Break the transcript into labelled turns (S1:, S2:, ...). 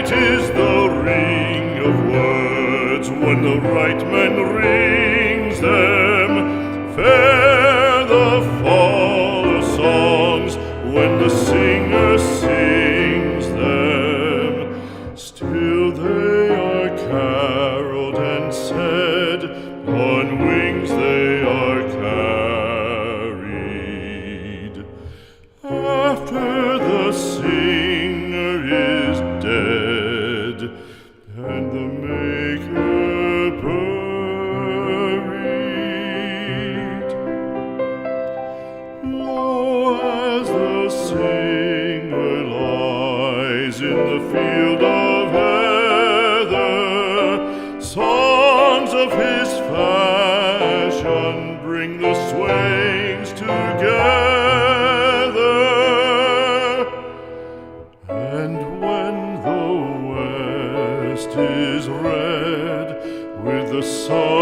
S1: Sweet is the ring of words when the right man rings them. Fair the fall of songs when the singer sings them. Still they are caroled and said, on wings they are carried. After the singer is dead and the maker buried, lo, as the singer lies in the field of heather, songs of his fashion bring the swains together. And when the west is red with the sun